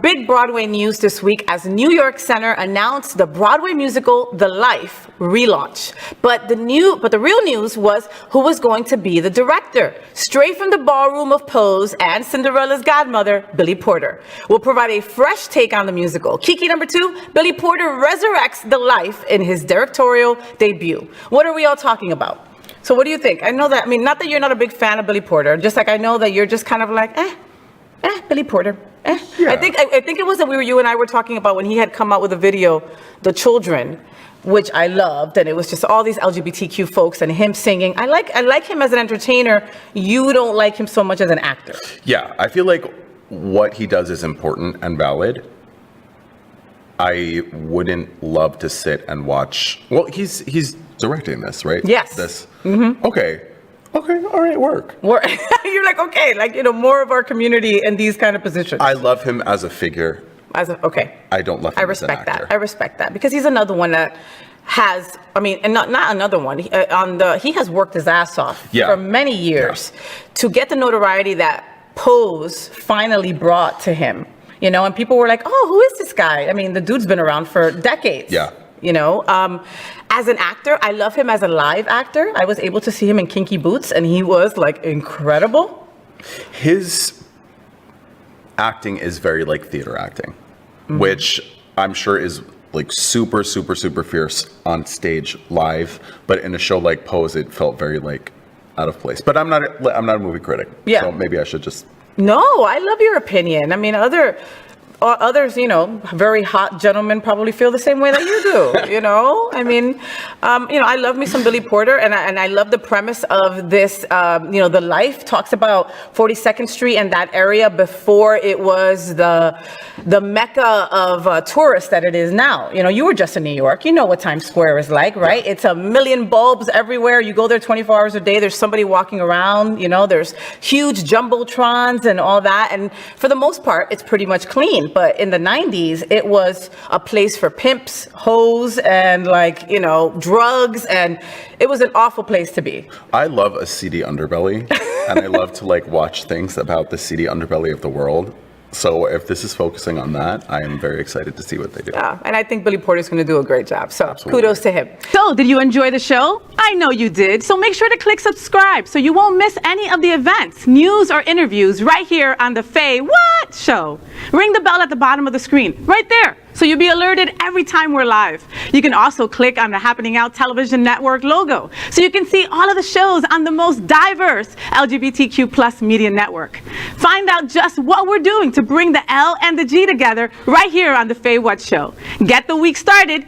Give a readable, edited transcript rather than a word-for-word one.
big Broadway news this week as New York Center announced the Broadway musical The Life relaunch. But the real news was who was going to be the director. Straight from the Ballroom of Pose and Cinderella's godmother, Billy Porter, will provide a fresh take on the musical. Kiki number 2, Billy Porter resurrects The Life in his directorial debut. What are we all talking about? So what do you think? I know that, not that you're not a big fan of Billy Porter, just like I know that you're just kind of like, Billy Porter. Yeah. I think it was that you and I were talking about when he had come out with a video, The Children, which I loved, and it was just all these LGBTQ folks and him singing. I like him as an entertainer. You don't like him so much as an actor. Yeah, I feel like what he does is important and valid. I wouldn't love to sit and watch. Well, he's directing this, right? Yes. This. Mm-hmm. Okay, all right, work. You're like, okay, more of our community in these kind of positions. I love him as a figure. Okay. I don't love him I respect as an actor. that. I respect that because he's another one that has, and not another one. He has worked his ass off for many years to get the notoriety that Pose finally brought to him. And people were like, oh, who is this guy? The dude's been around for decades. Yeah. As an actor, I love him as a live actor. I was able to see him in Kinky Boots, and he was incredible. His acting is very theater acting, which I'm sure is super, super, super fierce on stage live. But in a show like Pose, it felt very out of place. But I'm not a movie critic, so maybe I should just. No, I love your opinion. Others, very hot gentlemen probably feel the same way that you do, I love me some Billy Porter, and I love the premise of this, The Life talks about 42nd Street and that area before it was the mecca of tourists that it is now. You were just in New York. You know what Times Square is like, right? It's a million bulbs everywhere. You go there 24 hours a day. There's somebody walking around, there's huge jumbotrons and all that. And for the most part, it's pretty much clean. But in the 90s, it was a place for pimps, hoes, and drugs, and it was an awful place to be. I love a seedy underbelly, and I love to watch things about the seedy underbelly of the world. So if this is focusing on that, I am very excited to see what they do. Yeah, and I think Billy Porter's going to do a great job. So Absolutely. Kudos to him. So did you enjoy the show? I know you did. So make sure to click subscribe so you won't miss any of the events, news, or interviews right here on the Fay What Show. Ring the bell at the bottom of the screen, right there, so you'll be alerted every time we're live. You can also click on the Happening Out Television Network logo so you can see all of the shows on the most diverse LGBTQ plus media network. Find out just what we're doing to bring the L and the G together right here on the Fay What Show. Get the week started